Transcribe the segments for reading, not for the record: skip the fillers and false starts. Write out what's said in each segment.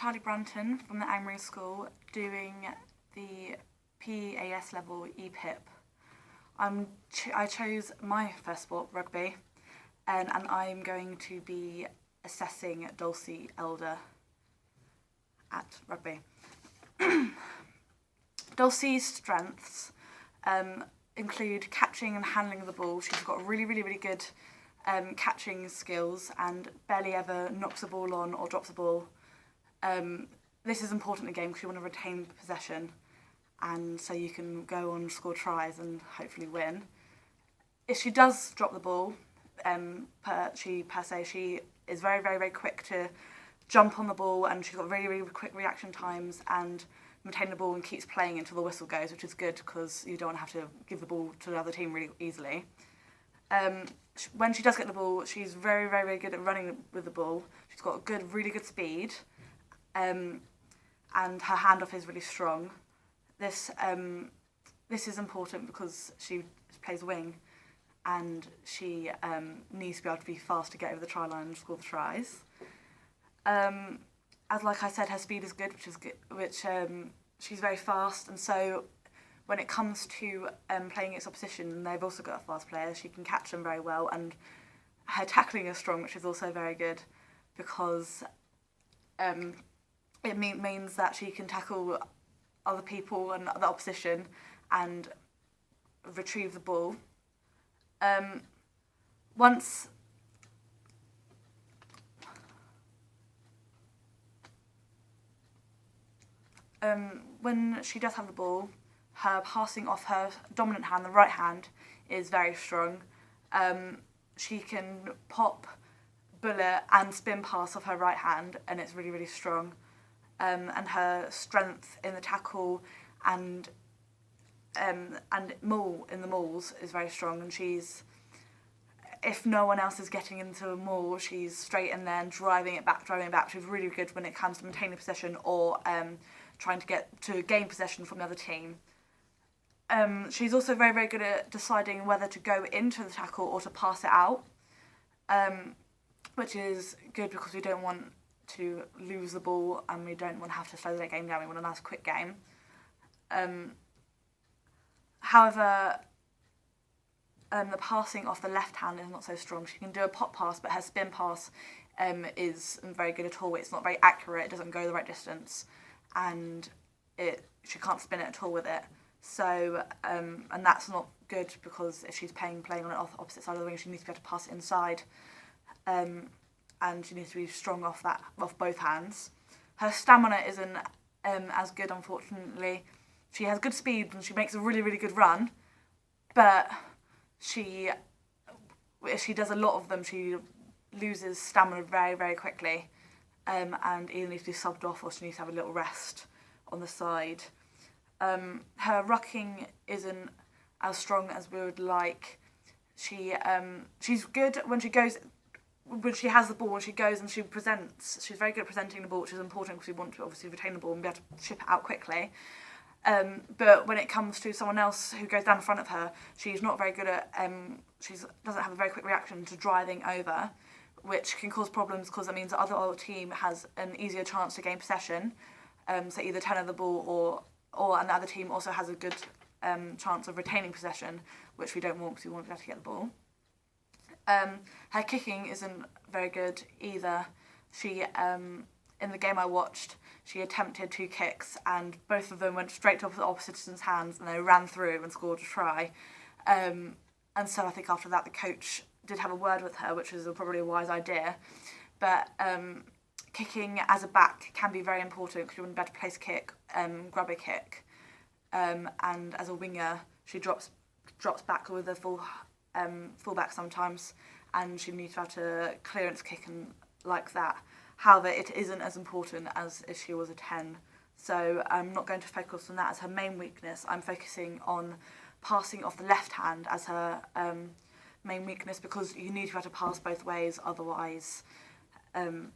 Charlie Branton from the Amory School doing the PAS level Epip. I chose my first sport, rugby, and I'm going to be assessing Dulcie Elder at rugby. Dulcie's strengths include catching and handling of the ball. She's got really good catching skills and barely ever knocks the ball on or drops the ball. This is important in the game because you want to retain possession, and so you can go on, score tries and hopefully win. If she does drop the ball, she is very quick to jump on the ball, and she's got really quick reaction times and retain the ball and keeps playing until the whistle goes, which is good because you don't want to have to give the ball to the other team really easily. When she does get the ball, she's very good at running with the ball. She's got really good speed, and her handoff is really strong. This is important because she plays wing, and she needs to be able to be fast to get over the try line and score the tries. As like I said, her speed is good, she's very fast, and so when it comes to playing against opposition, they've also got a fast player. She can catch them very well, and her tackling is strong, which is also very good because it means that she can tackle other people and the opposition and retrieve the ball. When she does have the ball, her passing off her dominant hand, the right hand, is very strong. She can pop, bullet and spin pass off her right hand, and it's really strong. And her strength in the tackle and maul in the mauls is very strong, and if no one else is getting into a maul, she's straight in there and driving it back. She's really good when it comes to maintaining possession or trying to gain possession from the other team. She's also very good at deciding whether to go into the tackle or to pass it out, which is good because we don't want to lose the ball and we don't want to have to slow the game down. We want a nice quick game. However, the passing off the left hand is not so strong. She can do a pop pass, but her spin pass isn't very good at all. It's not very accurate. It doesn't go the right distance, and she can't spin it at all with it. So, and that's not good because if she's playing on the opposite side of the ring, she needs to be able to pass it inside, and she needs to be strong off both hands. Her stamina isn't as good, unfortunately. She has good speed and she makes a really good run, but if she does a lot of them, she loses stamina very quickly, and either needs to be subbed off or she needs to have a little rest on the side. Her rucking isn't as strong as we would like. She's good when she has the ball, when she goes and she presents. She's very good at presenting the ball, which is important because we want to obviously retain the ball and be able to ship it out quickly. But when it comes to someone else who goes down in front of her, she's not very good at. She doesn't have a very quick reaction to driving over, which can cause problems because that means the other team has an easier chance to gain possession. So either turn over the ball and the other team also has a good chance of retaining possession, which we don't want because we want to be able to get the ball. Her kicking isn't very good either. In the game I watched, she attempted 2 kicks and both of them went straight to the opposition's hands and they ran through and scored a try. And so I think after that the coach did have a word with her, which was probably a wise idea. But kicking as a back can be very important because you want a better place kick, grab a kick. And as a winger, she drops back with a fullback sometimes, and she needs to have to clearance kick and like that. However, it isn't as important as if she was a 10. So I'm not going to focus on that as her main weakness. I'm focusing on passing off the left hand as her main weakness because you need to be able to pass both ways, otherwise you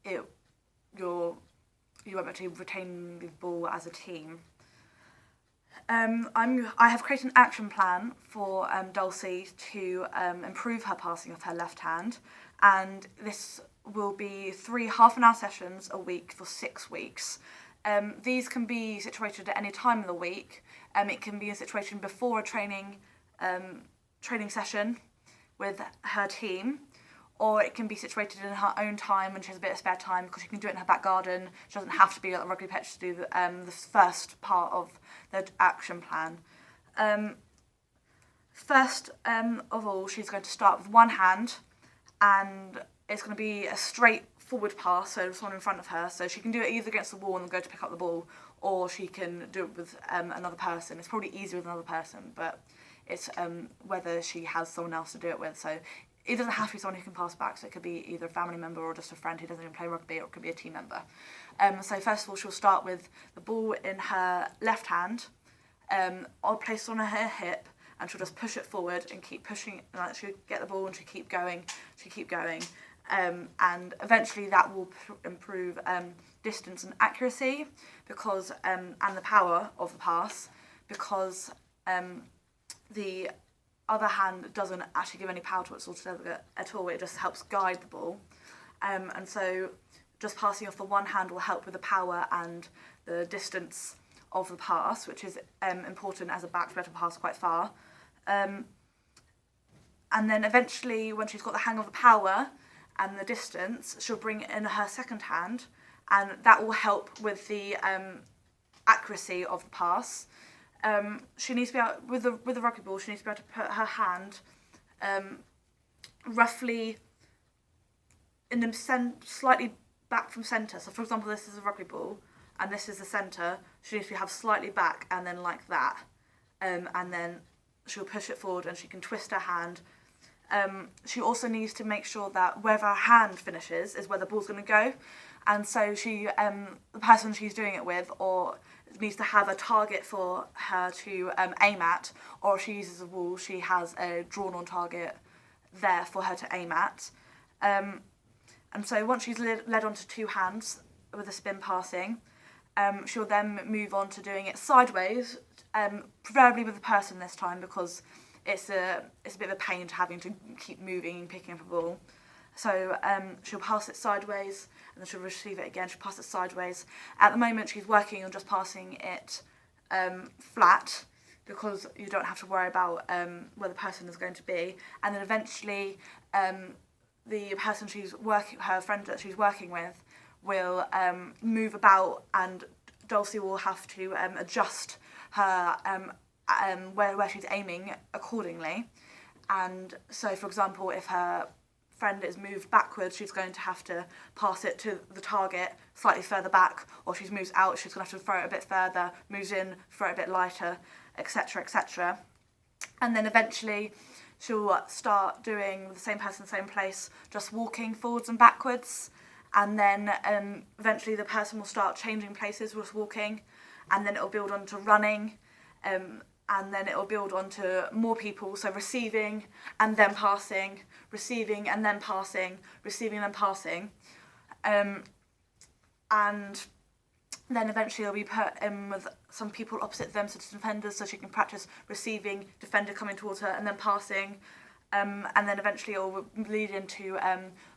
won't be able to retain the ball as a team. I have created an action plan for Dulcie to improve her passing of her left hand, and this will be 3 half-an-hour sessions a week for 6 weeks. These can be situated at any time of the week. It can be a situation before a training session with her team, or it can be situated in her own time when she has a bit of spare time, because she can do it in her back garden. She doesn't have to be at the rugby pitch to do the first part of the action plan. First of all, she's going to start with one hand, and it's going to be a straight forward pass, so someone in front of her. So she can do it either against the wall and go to pick up the ball, or she can do it with another person. It's probably easier with another person, but it's whether she has someone else to do it with. So it doesn't have to be someone who can pass back, so it could be either a family member or just a friend who doesn't even play rugby, or it could be a team member. So first of all, she'll start with the ball in her left hand, I'll place it on her hip, and she'll just push it forward and keep pushing, and she'll get the ball and she'll keep going, and eventually that will improve distance and accuracy, because and the power of the pass, because the other hand doesn't actually give any power to it at all. It just helps guide the ball, and so just passing off the one hand will help with the power and the distance of the pass, which is important as a back to be able to pass quite far. And then eventually, when she's got the hang of the power and the distance, she'll bring it in her second hand, and that will help with the accuracy of the pass. She needs to be able, with the rugby ball, she needs to be able to put her hand roughly in the slightly back from centre. So for example, this is a rugby ball and this is the centre. She needs to have slightly back, and then like that, and then she'll push it forward and she can twist her hand. She also needs to make sure that wherever her hand finishes is where the ball's going to go, and so she, the person she's doing it with, or needs to have a target for her to aim at, or if she uses a ball, she has a drawn-on target there for her to aim at. And so once she's led onto two hands with a spin passing, she'll then move on to doing it sideways, preferably with the person this time, because it's a bit of a pain to having to keep moving and picking up a ball. So she'll pass it sideways, and then she'll receive it again. She'll pass it sideways. At the moment, she's working on just passing it flat, because you don't have to worry about where the person is going to be. And then eventually, the person her friend that she's working with, will move about, and Dulcie will have to adjust her where she's aiming accordingly. And so, for example, if her friend is moved backwards, she's going to have to pass it to the target slightly further back, or if she moves out, she's going to have to throw it a bit further, moves in, throw it a bit lighter, etc., etc. And then eventually she'll start doing the same person, same place, just walking forwards and backwards, and then eventually the person will start changing places, just walking, and then it'll build on to running, and then it'll build on to more people, so receiving and then passing, receiving and then passing, receiving and then passing, and then eventually it'll be put in with some people opposite them, such as defenders, so she can practice receiving, defender coming towards her, and then passing, and then eventually it will lead into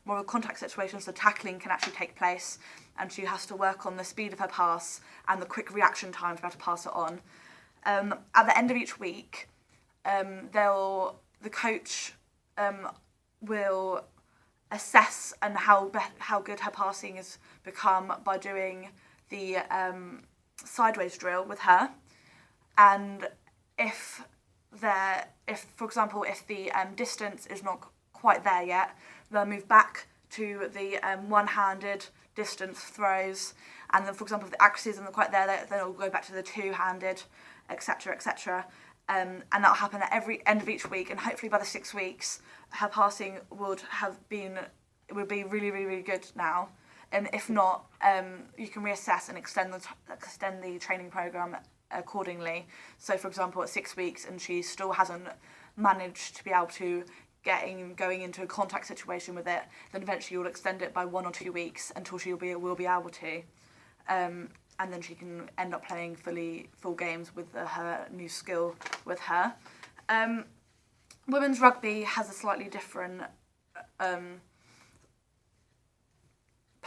more of a contact situation, so tackling can actually take place, and she has to work on the speed of her pass and the quick reaction time to be able to pass it on. At the end of each week, the coach will assess and how good her passing has become by doing the sideways drill with her, and if for example the distance is not quite there yet, they'll move back to the one-handed distance throws, and then for example if the accuracy isn't quite there, then it'll go back to the two-handed, etc., etc. And that'll happen at every end of each week, and hopefully by the 6 weeks her passing would be really, really, really good now. And if not, you can reassess and extend the training program accordingly. So for example, at 6 weeks and she still hasn't managed to be able to going into a contact situation with it, then eventually you'll extend it by 1 or 2 weeks until she will be able to. And then she can end up playing full games with her new skill with her. Women's rugby has a slightly different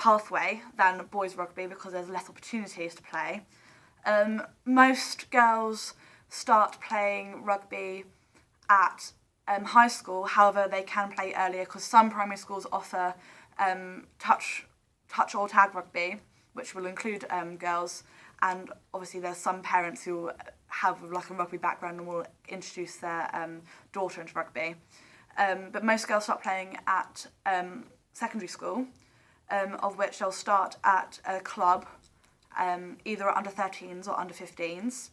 pathway than boys rugby because there's less opportunities to play. Most girls start playing rugby at high school. However, they can play earlier because some primary schools offer touch or tag rugby, which will include girls. And obviously there's some parents who have like a rugby background and will introduce their daughter into rugby. But most girls start playing at secondary school, of which they'll start at a club, either at under 13s or under 15s.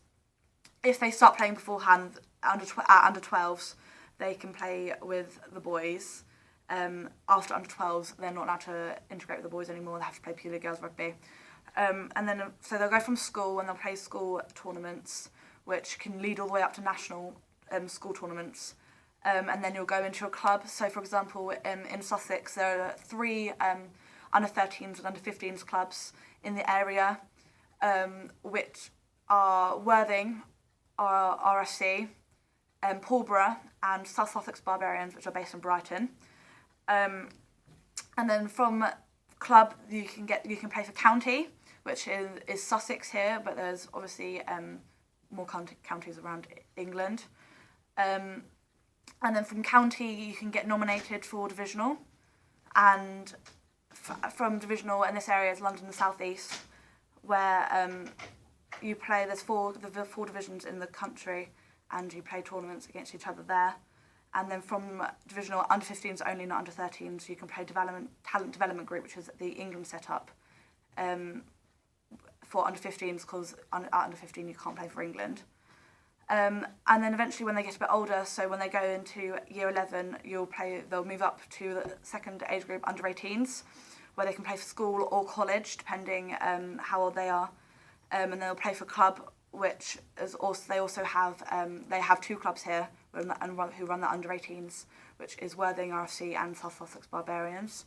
If they start playing beforehand at under 12s, they can play with the boys. After under 12s, they're not allowed to integrate with the boys anymore. They have to play purely girls rugby. And then, so they'll go from school and they'll play school tournaments, which can lead all the way up to national school tournaments. And then you'll go into a club. So, for example, in Sussex, there are 3 under 13s and under 15s clubs in the area, which are Worthing, RFC, Pulborough, and South Sussex Barbarians, which are based in Brighton. And then from club, you can play for county, which is Sussex here, but there's obviously more counties around England. And then from county, you can get nominated for divisional, and from divisional in this area is London and South East, where you play. There's four divisions in the country, and you play tournaments against each other there. And then from divisional, under 15s only, not under 13s, you can play talent development group, which is the England setup for under 15s, because at under 15 you can't play for England. And then eventually when they get a bit older, so when they go into year 11, they'll move up to the second age group, under 18s, where they can play for school or college, depending how old they are. And they'll play for club, which is also, they have 2 clubs here who run the under 18s, which is Worthing RFC and South Sussex Barbarians.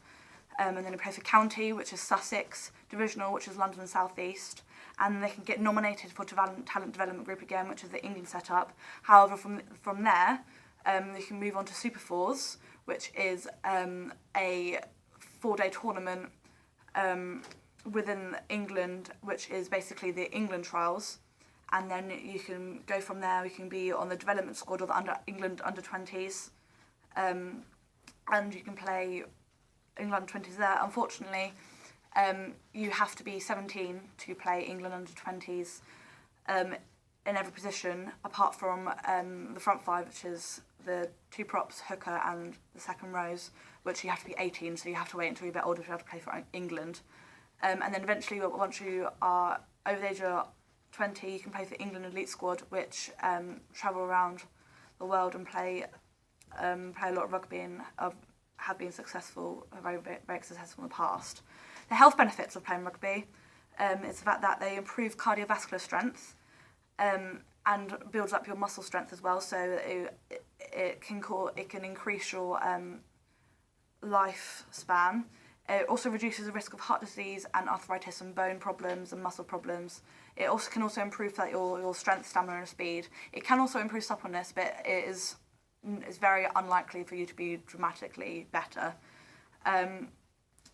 And then they play for county, which is Sussex, divisional, which is London and South East, and they can get nominated for talent development group again, which is the England setup. However, from there, they can move on to Super Fours, which is a 4-day tournament within England, which is basically the England trials. And then you can go from there. We can be on the development squad of the England under 20s, and you can play England under 20s there. Unfortunately, you have to be 17 to play England under 20s in every position, apart from the front 5, which is the 2 props, hooker, and the second rows, which you have to be 18. So you have to wait until you're a bit older to be able to play for England. And then eventually, once you are over the age of 20, you can play for England elite squad, which travel around the world and play a lot of rugby and have been successful, very, very successful in the past. The health benefits of playing rugby is the fact that they improve cardiovascular strength and builds up your muscle strength as well. So it can increase your lifespan. It also reduces the risk of heart disease and arthritis and bone problems and muscle problems. It also can improve your strength, stamina, and speed. It can also improve suppleness, but it's very unlikely for you to be dramatically better.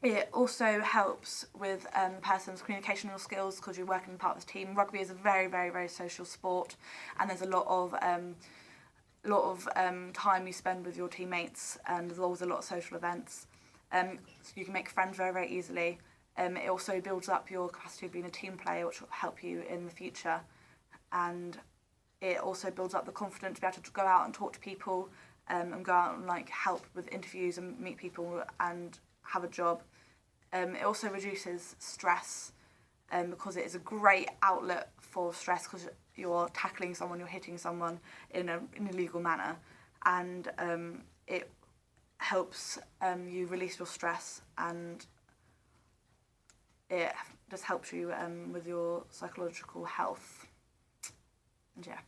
It also helps with a person's communicational skills because you're working part of the team. Rugby is a very, very, very social sport, and there's a lot of time you spend with your teammates, and there's always a lot of social events. So you can make friends very, very easily. It also builds up your capacity of being a team player, which will help you in the future. And it also builds up the confidence to be able to go out and talk to people and go out and help with interviews and meet people and have a job. It also reduces stress because it is a great outlet for stress because you're tackling someone, you're hitting someone in a legal manner, and it helps you release your stress, and it just helps you with your psychological health. And yeah.